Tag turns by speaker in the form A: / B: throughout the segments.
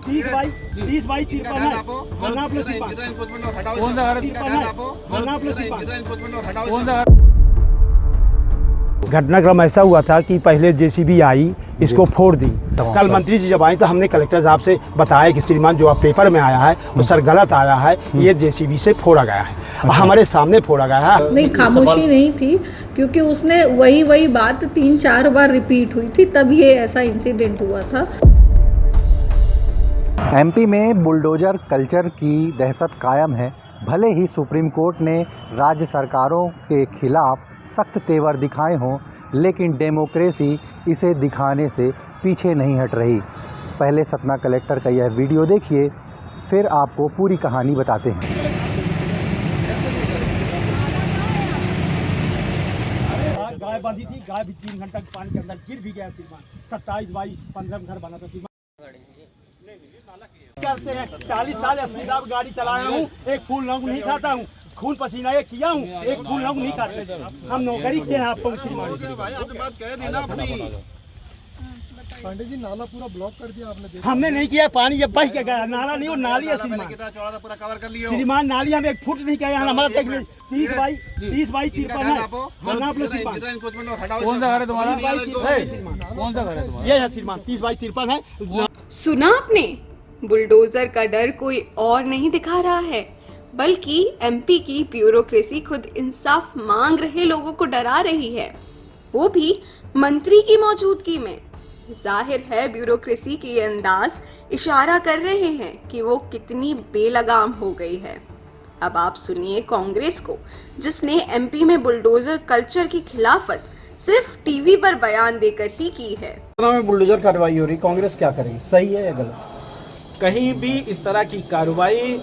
A: 30 by 53 है। नाप लो श्रीमान,
B: कौन सा घर
A: नाप लो श्रीमान।
B: कौन सा
A: घटनाक्रम ऐसा हुआ था कि पहले जेसीबी आई, इसको फोड़ दी। कल मंत्री जी जब आए तो हमने कलेक्टर साहब से बताया कि श्रीमान जो आप पेपर में आया है वो सर गलत आया है, ये जेसीबी से फोड़ा गया है। हमारे सामने फोड़ा गया है।
C: नहीं, खामोशी नहीं थी, क्योंकि उसने वही बात 3-4 बार रिपीट हुई थी, तब ये ऐसा इंसिडेंट हुआ था।
D: एमपी में बुलडोजर कल्चर की दहशत कायम है। भले ही सुप्रीम कोर्ट ने राज्य सरकारों के खिलाफ सख्त तेवर दिखाए हों, लेकिन डेमोक्रेसी इसे दिखाने से पीछे नहीं हट रही। पहले सतना कलेक्टर का यह वीडियो देखिए, फिर आपको पूरी कहानी बताते हैं।
A: गाय बांधी थी, गाय भी 3 घंटा पानी के अंदर गिर भी गया श्रीमान। 27 बाई 15 घर बना था श्रीमान। करते हैं 40 साल एसपी साहब गाड़ी चलाया हूँ, एक फूल लौंग नहीं खाता हूँ, खून पसीना एक किया हूँ, एक फूल लौंग नहीं खाते। हम नौकरी किए हैं आपको श्रीमान।
E: पांडे जी, नाला पूरा ब्लॉक कर दिया आपने, देखा?
A: हमने नहीं किया, पानी जब बह के गया, नाला नहीं वो नाली है श्रीमान।
E: पूरा कवर कर लिया
A: श्रीमान नाली हम 1 फुट नहीं किया, हमारा 30 बाई 53 है। नाप लो श्रीमान,
B: कौन सा घर है तुम्हारा? कौन सा घर है तुम्हारा?
A: ये है श्रीमान, 30 बाई 53 है।
F: सुना आपने? बुलडोजर का डर कोई और नहीं दिखा रहा है, बल्कि एमपी की ब्यूरोक्रेसी खुद इंसाफ मांग रहे लोगों को डरा रही है, वो भी मंत्री की मौजूदगी में। जाहिर है ब्यूरोक्रेसी के ये अंदाज इशारा कर रहे हैं कि वो कितनी बेलगाम हो गई है। अब आप सुनिए कांग्रेस को, जिसने एमपी में बुलडोजर कल्चर की खिलाफत सिर्फ टीवी पर बयान देकर ही की है।
G: में बुलडोजर कार्रवाई हो रही, कांग्रेस क्या करेगी? सही है या गलत?
H: कहीं भी इस तरह की कार्रवाई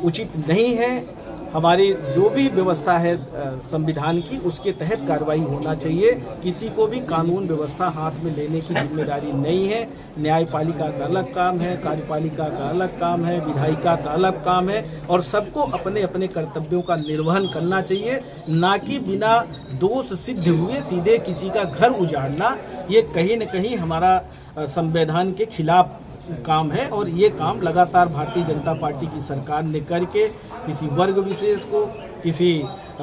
H: उचित नहीं है। हमारी जो भी व्यवस्था है संविधान की, उसके तहत कार्रवाई होना चाहिए। किसी को भी कानून व्यवस्था हाथ में लेने की जिम्मेदारी नहीं है। न्यायपालिका का अलग काम है, कार्यपालिका का अलग काम है, विधायिका का अलग काम है, और सबको अपने अपने कर्तव्यों का निर्वहन करना चाहिए, ना कि बिना दोष सिद्ध हुए सीधे किसी का घर उजाड़ना। ये कहीं न कहीं हमारा संविधान के खिलाफ काम है, और ये काम लगातार भारतीय जनता पार्टी की सरकार ने करके किसी वर्ग विशेष को, किसी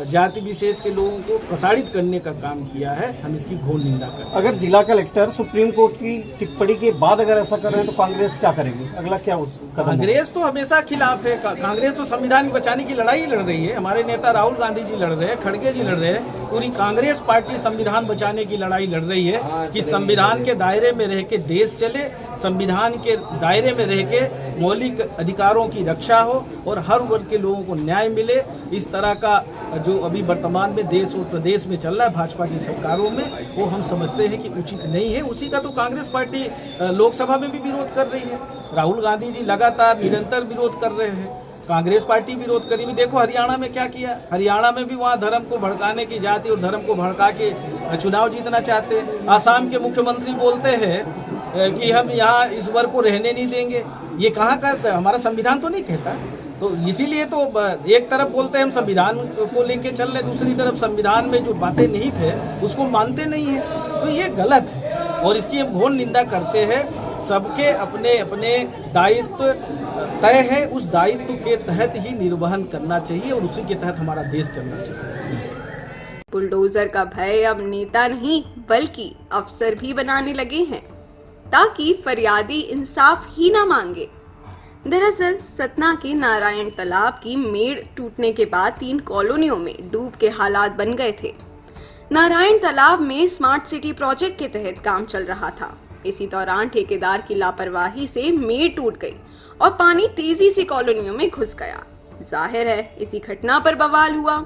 H: जाति विशेष के लोगों को प्रताड़ित करने का काम किया है। हम इसकी घोर निंदा करते हैं।
G: अगर जिला कलेक्टर सुप्रीम कोर्ट की टिप्पणी के बाद अगर ऐसा कर रहे हैं तो कांग्रेस क्या करेगी? अगला क्या कदम?
H: कांग्रेस तो हमेशा खिलाफ है। कांग्रेस तो संविधान को बचाने की लड़ाई लड़ रही है। हमारे नेता राहुल गांधी जी लड़ रहे हैं, खड़गे जी लड़ रहे हैं। पूरी कांग्रेस पार्टी संविधान बचाने की लड़ाई लड़ रही है कि संविधान के दायरे में रह के देश चले, संविधान के दायरे में रह के मौलिक अधिकारों की रक्षा हो और हर वर्ग के लोगों को न्याय मिले। इस तरह का जो अभी वर्तमान में देश और प्रदेश में चल रहा है भाजपा की सरकारों में, वो हम समझते हैं कि उचित नहीं है। उसी का तो कांग्रेस पार्टी लोकसभा में भी विरोध कर रही है। राहुल गांधी जी लगातार निरंतर विरोध कर रहे हैं, कांग्रेस पार्टी विरोध करी। देखो हरियाणा में क्या किया, हरियाणा में भी वहाँ धर्म को भड़काने की, जाति और धर्म को भड़का के चुनाव जीतना चाहते हैं। आसाम के मुख्यमंत्री बोलते हैं कि हम यहाँ इस वर्ग को रहने नहीं देंगे। ये कहाँ का, हमारा संविधान तो नहीं कहता। तो इसीलिए तो एक तरफ बोलते हैं हम संविधान को लेके चल रहे, दूसरी तरफ संविधान में जो बातें नहीं थे उसको मानते नहीं है। तो ये गलत है और इसकी हम घोर निंदा करते हैं। सबके अपने अपने दायित्व तय है, उस दायित्व के तहत ही निर्वहन करना चाहिए और उसी के तहत हमारा देश चलना चाहिए।
F: बुलडोजर का भय अब नेता नहीं बल्कि अफसर भी बनाने लगे हैं, ताकि फरियादी इंसाफ ही ना मांगे। दरअसल सतना के नारायण तालाब की मेड़ टूटने के बाद 3 कॉलोनियों में डूब के हालात बन गए थे। नारायण तालाब में स्मार्ट सिटी प्रोजेक्ट के तहत काम चल रहा था। इसी दौरान ठेकेदार की लापरवाही से मेड़ टूट गई और पानी तेजी से कॉलोनियों में घुस गया। जाहिर है इसी घटना पर बवाल हुआ।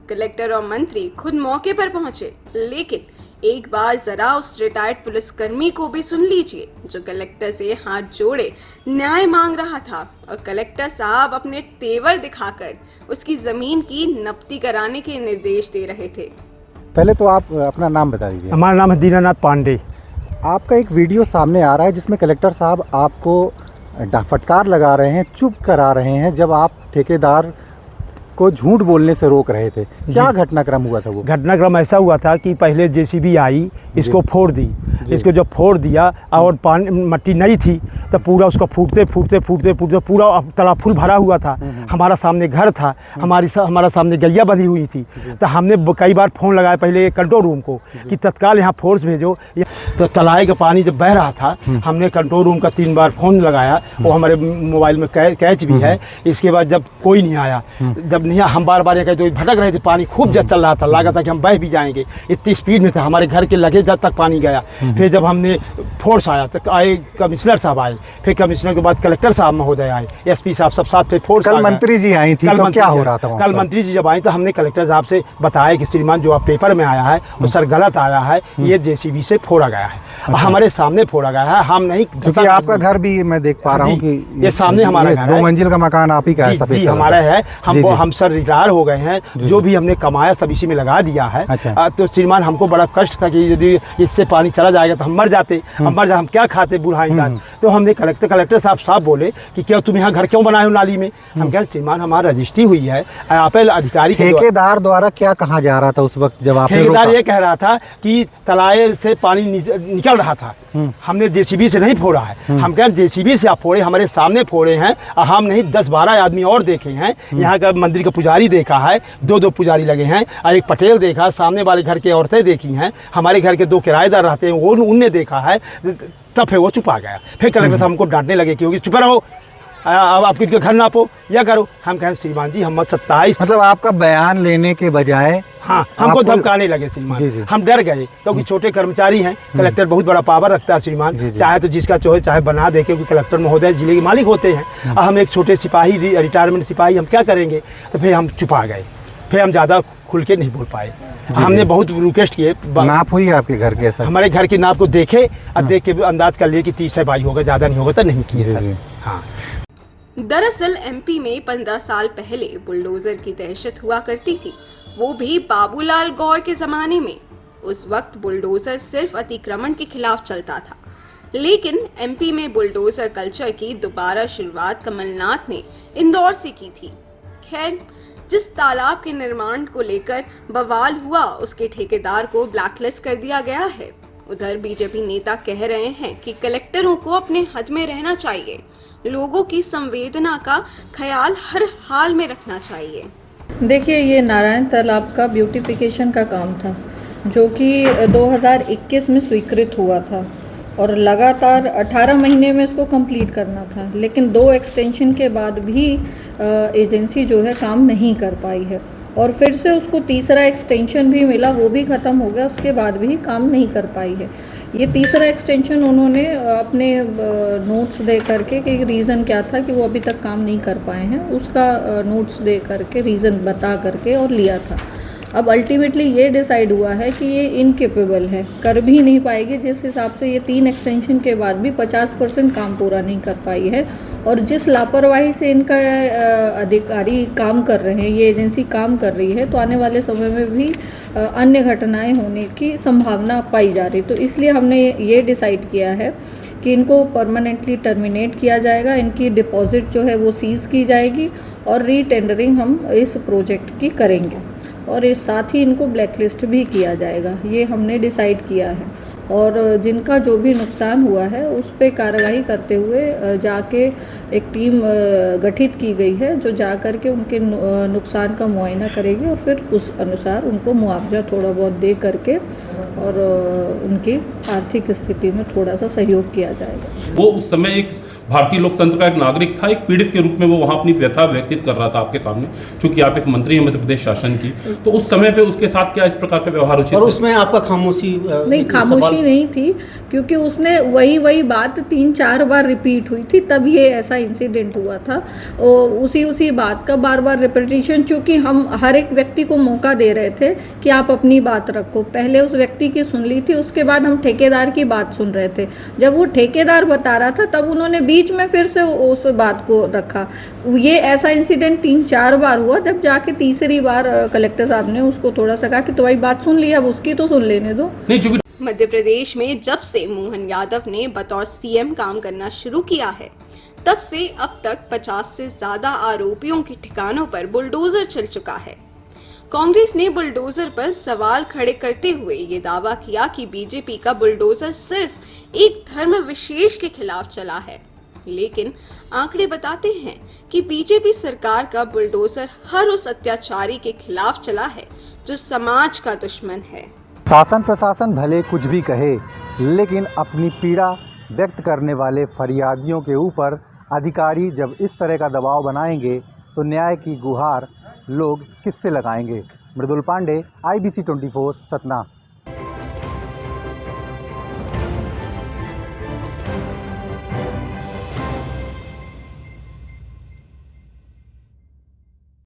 F: कलेक्टर और मंत्री खुद मौके पर पहुंचे, लेकिन एक बार जरा उस रिटायर्ड पुलिसकर्मी को भी सुन लीजिए जो कलेक्टर से हाथ जोड़े न्याय मांग रहा था और कलेक्टर साहब अपने तेवर दिखाकर उसकी जमीन की नपती कराने के निर्देश दे रहे थे।
D: पहले तो आप अपना नाम बता दीजिए।
A: हमारा नाम है दीनानाथ पांडे।
D: आपका एक वीडियो सामने आ रहा है जिसमें कलेक्टर साहब आपको फटकार लगा रहे हैं, चुप करा रहे हैं जब आप ठेकेदार आपको झूठ बोलने से रोक रहे थे। क्या घटनाक्रम हुआ था वो?
A: घटनाक्रम ऐसा हुआ था कि पहले जेसीबी आई, इसको फोड़ दी। इसको जब फोड़ दिया और पानी मट्टी नहीं थी तो पूरा उसको फूटते पूरा तालाब फुल भरा हुआ था। हमारा सामने घर था, हमारा सामने गैया बंधी हुई थी। तो हमने कई बार फ़ोन लगाया पहले कंट्रोल रूम को कि तत्काल यहाँ फोर्स भेजो। तो तलाई का पानी जब बह रहा था, हमने कंट्रोल रूम का 3 बार फ़ोन लगाया, वो हमारे मोबाइल में कैच भी है। इसके बाद जब कोई नहीं आया, जब नहीं हम बार ये कहते भटक रहे थे, पानी खूब जब चल रहा था, लगा था कि हम बह भी जाएंगे, इतनी स्पीड में था। हमारे घर के लगे जब तक पानी गया। फिर जब हमने फोर्स आया तो आए कमिश्नर साहब आए, फिर कमिश्नर के बाद कलेक्टर साहब महोदय आए, एसपी साहब सब साथ। फिर फोर्स
D: कल मंत्री जी आई थी तो क्या हो रहा था?
A: कल मंत्री जी जब आई तो हमने कलेक्टर साहब से बताया कि श्रीमान जो आप पेपर में आया है वो सर गलत आया है, ये जेसीबी से फोड़ा गया है। हमारे सामने फोड़ा गया है, हम नहीं।
D: क्योंकि आपका घर भी मैं देख पा रहा हूँ कि
A: ये सामने हमारा घर है,
D: 2 मंजिल का मकान आप ही का है।
A: जी हमारा है। हम सर रिटायर हो गए हैं, जो भी हमने कमाया सब इसी में लगा दिया है। तो श्रीमान हमको बड़ा कष्ट था कि यदि इससे पानी चला जाएगा तो हम मर जाते, हम क्या खाते बुढ़ाएंगे। तो हमने कलेक्टर साहब बोले कि क्या तुम यहाँ घर क्यों बनाए हो नाली में? हम कहें श्रीमान हमारा रजिस्ट्री हुई है, आप अधिकारी
D: ठेकेदार द्वारा क्या कहा जा रहा था उस वक्त जब आपने?
A: ठेकेदार ये कह रहा था कि तलाए से पानी निकल रहा था, हमने जेसीबी से नहीं फोड़ा है। हम कहें जेसीबी से आप फोड़े, हमारे सामने फोड़े हैं। हम नहीं 10-12 आदमी और देखे हैं। यहाँ का मंदिर का पुजारी देखा है, 2 पुजारी लगे हैं, और एक पटेल देखा, सामने वाले घर के औरतें देखी हैं, हमारे घर के 2 किराएदार रहते हैं, वो उनने देखा है। तब फिर वो चुपा गया। फिर कलेक्टर साहब हमको डांटने लगे कि चुप रहो, अब आप किसी घर नापो या करो। हम कहें श्रीमान जी हम 27,
D: मतलब आपका बयान लेने के बजाय
A: हाँ हमको धमकाने लगे श्रीमान। हम डर गए क्योंकि छोटे कर्मचारी हैं, कलेक्टर बहुत बड़ा पावर रखता है श्रीमान, चाहे तो जिसका चाहे बना दे, क्योंकि कलेक्टर महोदय जिले के मालिक होते हैं। हम एक छोटे सिपाही, रिटायरमेंट सिपाही, हम क्या करेंगे? तो फिर हम छुपा गए, फिर हम ज़्यादा खुल के नहीं बोल पाए। हमने बहुत रिक्वेस्ट किए।
D: नाप हुई आपके घर के? सर
A: हमारे घर की नाप को देखे और देख के अंदाज कर लिए कि 30 है 22 होगा, ज़्यादा नहीं होगा, तो नहीं किए सर। हाँ
F: दरअसल एमपी में 15 साल पहले बुलडोजर की दहशत हुआ करती थी, वो भी बाबूलाल गौर के जमाने में। उस वक्त बुलडोजर सिर्फ अतिक्रमण के खिलाफ चलता था, लेकिन एमपी में बुलडोजर कल्चर की दोबारा शुरुआत कमलनाथ ने इंदौर से की थी। खैर, जिस तालाब के निर्माण को लेकर बवाल हुआ, उसके ठेकेदार को ब्लैकलिस्ट कर दिया गया है। उधर बीजेपी नेता कह रहे हैं कि कलेक्टरों को अपने हद में रहना चाहिए, लोगों की संवेदना का ख्याल हर हाल में रखना चाहिए।
C: देखिए, ये नारायण तालाब का ब्यूटिफिकेशन का काम था, जो कि 2021 में स्वीकृत हुआ था और लगातार 18 महीने में इसको कंप्लीट करना था। लेकिन 2 एक्सटेंशन के बाद भी एजेंसी जो है काम नहीं कर पाई है, और फिर से उसको तीसरा एक्सटेंशन भी मिला, वो भी ख़त्म हो गया, उसके बाद भी काम नहीं कर पाई है। ये तीसरा एक्सटेंशन उन्होंने अपने नोट्स दे करके कि रीज़न क्या था कि वो अभी तक काम नहीं कर पाए हैं, उसका नोट्स दे करके, रीज़न बता करके और लिया था। अब अल्टीमेटली ये डिसाइड हुआ है कि ये इनकेपेबल है, कर भी नहीं पाएगी। जिस हिसाब से ये 3 एक्सटेंशन के बाद भी 50% काम पूरा नहीं कर पाई है, और जिस लापरवाही से इनका अधिकारी काम कर रहे हैं, ये एजेंसी काम कर रही है, तो आने वाले समय में भी अन्य घटनाएं होने की संभावना पाई जा रही। तो इसलिए हमने ये डिसाइड किया है कि इनको परमानेंटली टर्मिनेट किया जाएगा, इनकी डिपॉजिट जो है वो सीज़ की जाएगी, और रीटेंडरिंग हम इस प्रोजेक्ट की करेंगे, और इस साथ ही इनको ब्लैकलिस्ट भी किया जाएगा। ये हमने डिसाइड किया है, और जिनका जो भी नुकसान हुआ है उस पे कार्रवाई करते हुए जाके एक टीम गठित की गई है, जो जा कर के उनके नुकसान का मुआयना करेगी, और फिर उस अनुसार उनको मुआवजा थोड़ा बहुत दे करके और उनकी आर्थिक स्थिति में थोड़ा सा सहयोग किया जाएगा।
I: वो उस समय एक भारतीय लोकतंत्र का एक नागरिक था, एक पीड़ित के रूप में वो वहाँ अपनी व्यथा व्यक्तित कर रहा था आपके सामने, क्योंकि आप एक मंत्री हैं मध्य प्रदेश शासन की, तो उस समय पे उसके साथ क्या इस प्रकार का व्यवहार उचित?
G: और उसमें आपका खामोशी
C: नहीं, खामोशी नहीं थी, क्योंकि उसने वही बात 3-4 बार रिपीट हुई थी, तब ये ऐसा इंसिडेंट हुआ था। उसी बात का बार रिपीटिशन, चूँकि हम हर एक व्यक्ति को मौका दे रहे थे कि आप अपनी बात रखो। पहले उस व्यक्ति की सुन ली थी, उसके बाद हम ठेकेदार की बात सुन रहे थे। जब वो ठेकेदार बता रहा था, तब उन्होंने बीच में फिर से उस बात को रखा। ये ऐसा इंसिडेंट 3-4 बार हुआ, जब जाके तीसरी बार कलेक्टर साहब ने उसको थोड़ा सा कहा कि तुम्हारी बात सुन ली, अब उसकी तो सुन लेने दो।
F: मध्य प्रदेश में जब से मोहन यादव ने बतौर सीएम काम करना शुरू किया है, तब से अब तक 50 से ज्यादा आरोपियों के ठिकानों पर बुलडोजर चल चुका है। कांग्रेस ने बुलडोजर पर सवाल खड़े करते हुए ये दावा किया कि बीजेपी का बुलडोजर सिर्फ एक धर्म विशेष के खिलाफ चला है, लेकिन आंकड़े बताते हैं कि बीजेपी सरकार का बुलडोजर हर उस अत्याचारी के खिलाफ चला है जो समाज का दुश्मन है।
D: शासन प्रशासन भले कुछ भी कहे, लेकिन अपनी पीड़ा व्यक्त करने वाले फरियादियों के ऊपर अधिकारी जब इस तरह का दबाव बनाएंगे तो न्याय की गुहार लोग किससे लगाएंगे। मृदुल पांडे, IBC 24 सतना।